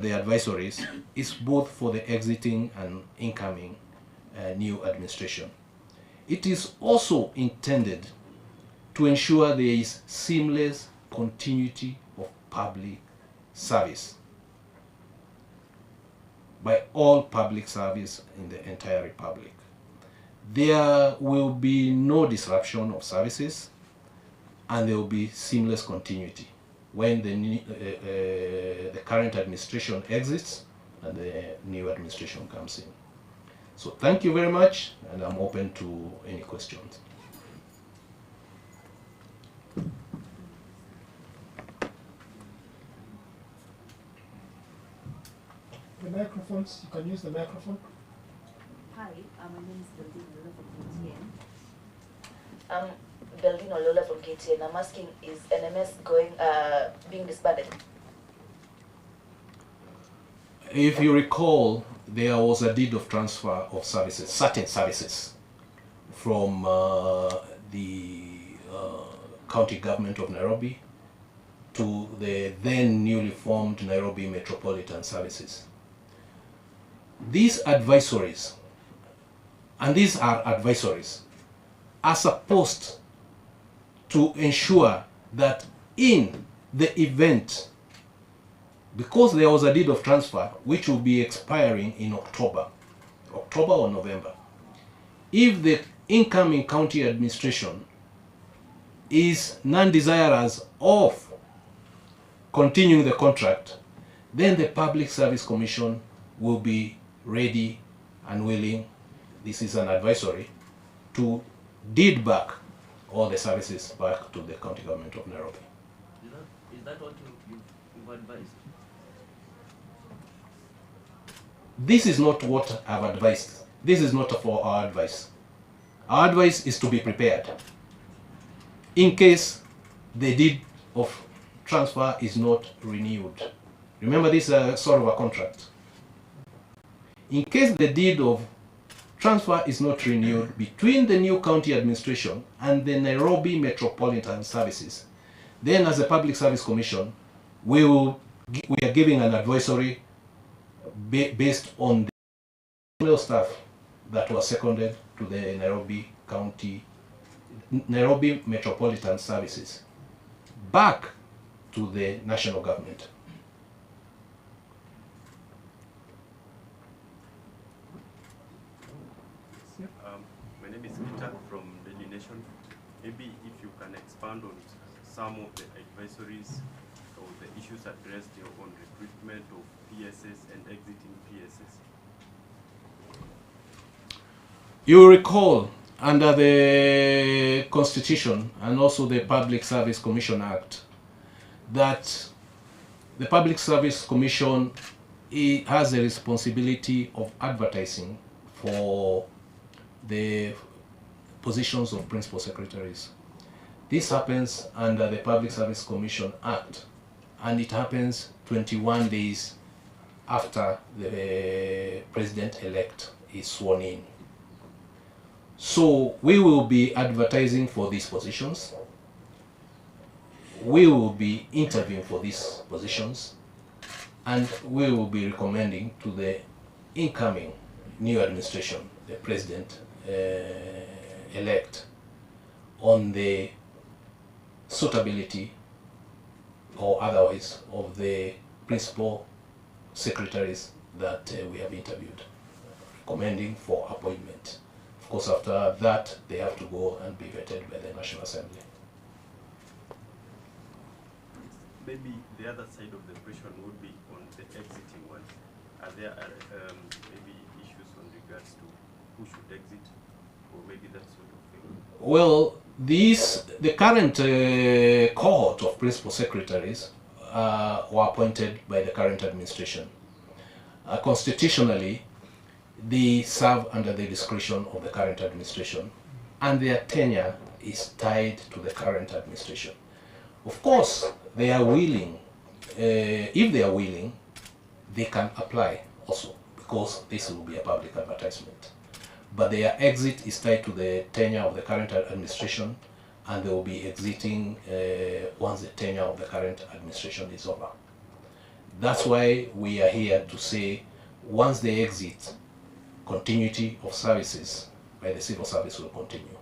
the advisories is both for the exiting and incoming new administration. It is also intended to ensure there is seamless continuity of public service by all public service in the entire Republic. There will be no disruption of services, and there will be seamless continuity when the current administration exits and the new administration comes in. So thank you very much, and I'm open to any questions. The microphones, you can use the microphone. Hi, my name is Beldine Olola from KTN. I'm Beldine Olola from KTN. I'm asking, is NMS being disbanded? If you recall, there was a deed of transfer of services, certain services, from the county government of Nairobi to the then newly formed Nairobi Metropolitan Services. These advisories, and these are advisories, are supposed to ensure that in the event, because there was a deed of transfer which will be expiring in October or November, if the incoming county administration is non-desirous of continuing the contract, then the Public Service Commission will be ready and willing, this is an advisory, to deed back all the services back to the county government of Nairobi. Is that what you've advised? This is not what I've advised. This is not for our advice. Our advice is to be prepared in case the deed of transfer is not renewed. Remember, this is sort of a contract. In case the deed of transfer is not renewed between the new county administration and the Nairobi Metropolitan Services, then as a Public Service Commission, we are giving an advisory based on the staff that was seconded to the Nairobi Metropolitan Services back to the national government. My name is Peter from Daily Nation. Maybe if you can expand on some of the advisories or the issues addressed on recruitment of PSS and exiting PSS. You recall, under the Constitution and also the Public Service Commission Act, that the Public Service Commission has a responsibility of advertising for the positions of principal secretaries. This happens under the Public Service Commission Act, and it happens 21 days after the president-elect is sworn in. So we will be advertising for these positions. We will be interviewing for these positions, and we will be recommending to the incoming new administration, the president-elect, on the suitability or otherwise of the principal secretaries that we have interviewed, recommending for appointment. Of course, after that, they have to go and be vetted by the National Assembly. Maybe the other side of the question would be on the exiting ones. Are there maybe issues on regards to who should exit, or maybe that sort of thing? Well, the current cohort of principal secretaries were appointed by the current administration. Constitutionally, they serve under the discretion of the current administration, and their tenure is tied to the current administration. Of course, they are willing, if they are willing, they can apply also, because this will be a public advertisement. But their exit is tied to the tenure of the current administration, and they will be exiting once the tenure of the current administration is over. That's why we are here to say, once they exit, continuity of services by the civil service will continue.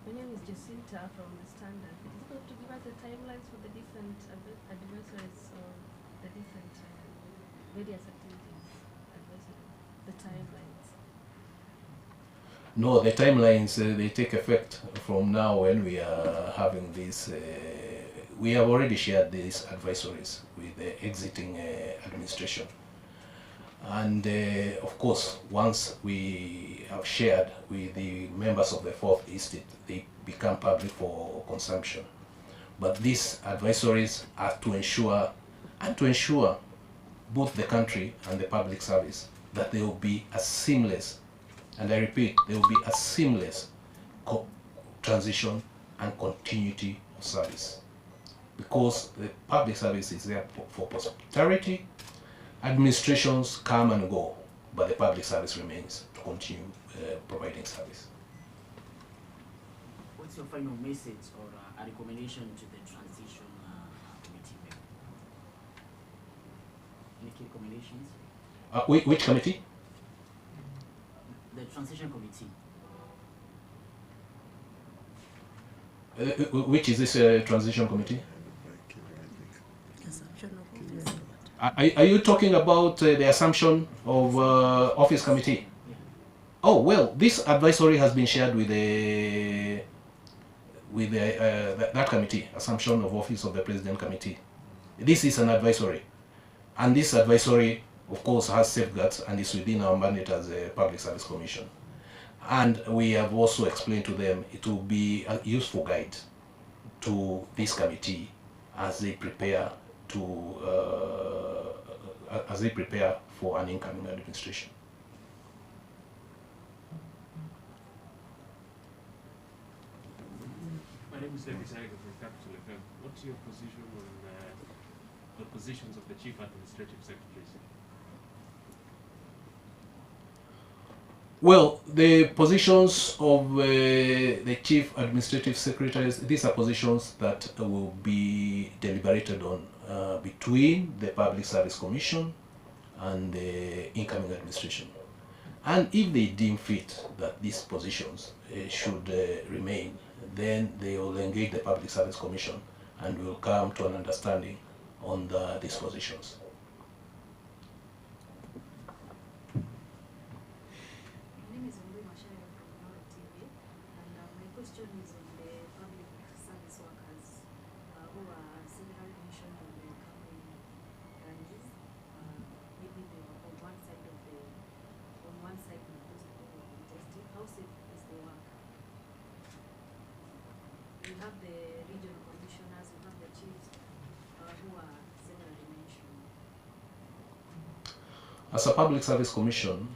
My name is Jacinta from the Standard. Is it going to give us the timelines for the different adversaries or the different various activities, advisory, the timelines? No, the timelines, they take effect from now when we are having this. We have already shared these advisories with the exiting administration. And of course, once we have shared with the members of the fourth estate, they become public for consumption. But these advisories are to ensure both the country and the public service that they will be as seamless, and I repeat, there will be a seamless transition and continuity of service. Because the public service is there for prosperity, administrations come and go, but the public service remains to continue providing service. What's your final message or a recommendation to the transition committee member? Any key recommendations? Which committee? The transition committee. Which is this transition committee? Are you talking about the assumption of office committee? Yeah. Oh, well, this advisory has been shared with that committee, assumption of office of the president committee. This is an advisory, and this advisory, of course, has safeguards and is within our mandate as a public service commission. And we have also explained to them it will be a useful guide to this committee as they prepare for an incoming administration. My name is David Tiger from Capital FM. What's your position on the positions of the chief administrative secretaries? Well, the positions of the chief administrative secretaries, these are positions that will be deliberated on between the Public Service Commission and the incoming administration. And if they deem fit that these positions should remain, then they will engage the Public Service Commission and will come to an understanding on these positions. Question is on the public service workers who are severally mentioned on the campaign ranges. Maybe they were on one side and those people were contesting. How safe is the work? You have the regional commissioners, you have the chiefs who are severally mentioned. As a public service commission,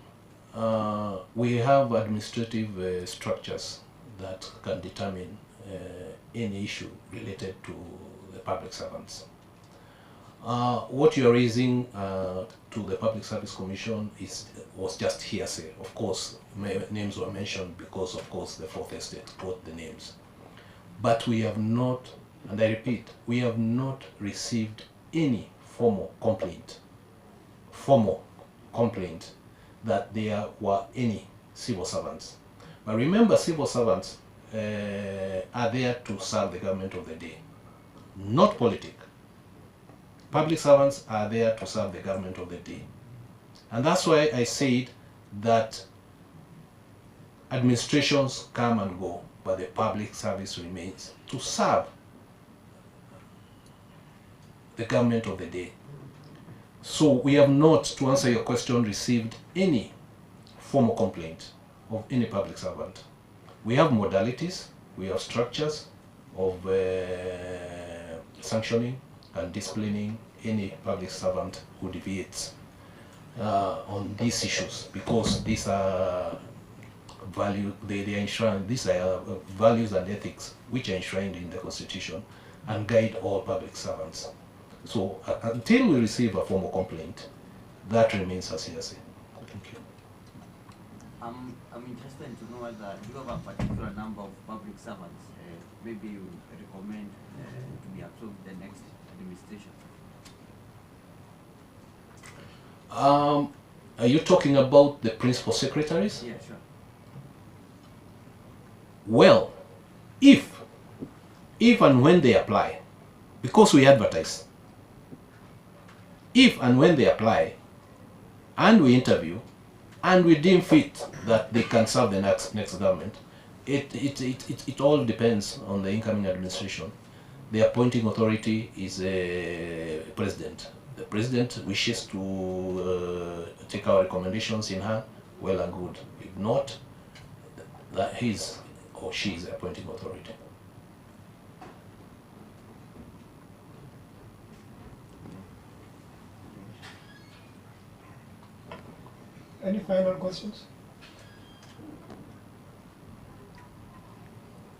we have administrative structures that can determine any issue related to the public servants. What you are raising to the Public Service Commission was just hearsay. Of course, names were mentioned because, of course, the Fourth Estate got the names. But we have not, and I repeat, we have not received any formal complaint that there were any civil servants. But remember, civil servants are there to serve the government of the day, not politic. Public servants are there to serve the government of the day. And that's why I said that administrations come and go, but the public service remains to serve the government of the day. So we have not, to answer your question, received any formal complaint of any public servant. We have modalities, we have structures of sanctioning and disciplining any public servant who deviates on these issues, because these are these are values and ethics which are enshrined in the Constitution and guide all public servants. So until we receive a formal complaint, that remains as hearsay. Thank you. I'm interested to know whether you have a particular number of public servants maybe you recommend to be approved the next administration? Are you talking about the principal secretaries? Yeah, sure. Well, if and when they apply, because we advertise, if and when they apply, and we interview, and we deem fit that they can serve the next government, it all depends on the incoming administration. The appointing authority is a president. The president wishes to take our recommendations in hand, well and good. If not, that his or she is the appointing authority. Any final questions?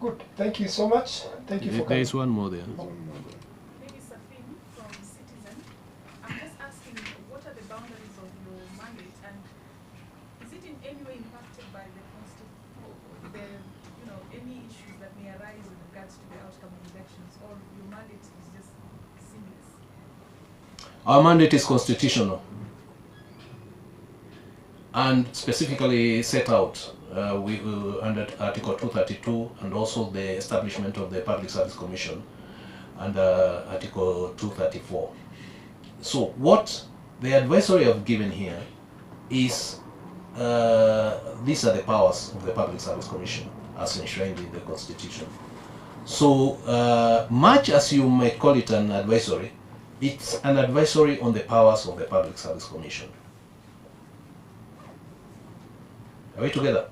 Good. Thank you so much. Thank you for There coming. is one more there. Maybe Safin from Citizen. I'm just asking, what are the boundaries of your mandate, and is it in any way impacted by the any issues that may arise with regards to the outcome of elections, or your mandate is just seamless? Our mandate is constitutional and specifically set out under Article 232 and also the establishment of the Public Service Commission under Article 234. So what the advisory have given here is these are the powers of the Public Service Commission as enshrined in the Constitution. So much as you might call it an advisory, it's an advisory on the powers of the Public Service Commission. Are we together?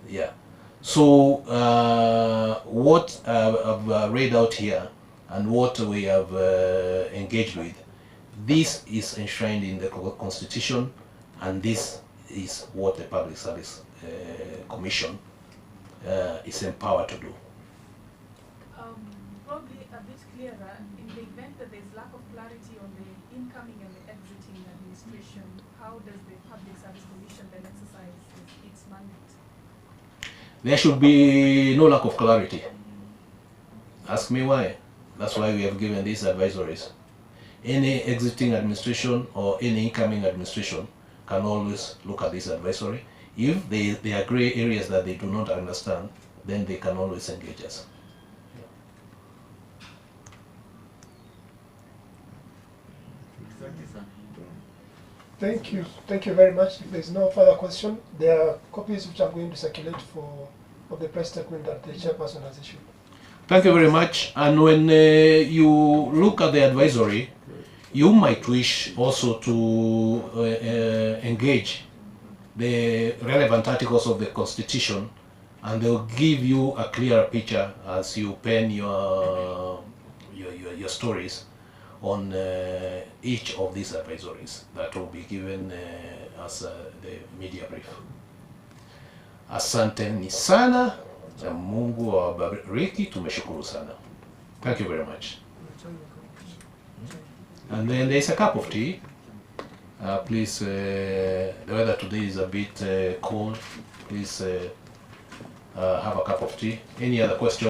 Yes. Yeah. So what I've read out here and what we have engaged with, this is enshrined in the Constitution, and this is what the Public Service Commission is empowered to do. Probably a bit clearer, in the event that there's lack of clarity on the incoming and the exiting administration, how does the Public Service Commission then exercise its mandate? There should be no lack of clarity. Ask me why. That's why we have given these advisories. Any exiting administration or any incoming administration can always look at this advisory. If there are gray areas that they do not understand, then they can always engage us. Thank you. Thank you very much. If there's no further question, there are copies which are going to circulate of the press statement that the chairperson has issued. Thank you very much. And when you look at the advisory, you might wish also to engage the relevant articles of the Constitution, and they'll give you a clearer picture as you pen your stories on each of these advisories that will be given as the media brief. Asanteni sana na Mungu awabariki, tumeshukuru sana. Thank you very much. And then there's a cup of tea. Please, the weather today is a bit cold. Please have a cup of tea. Any other questions?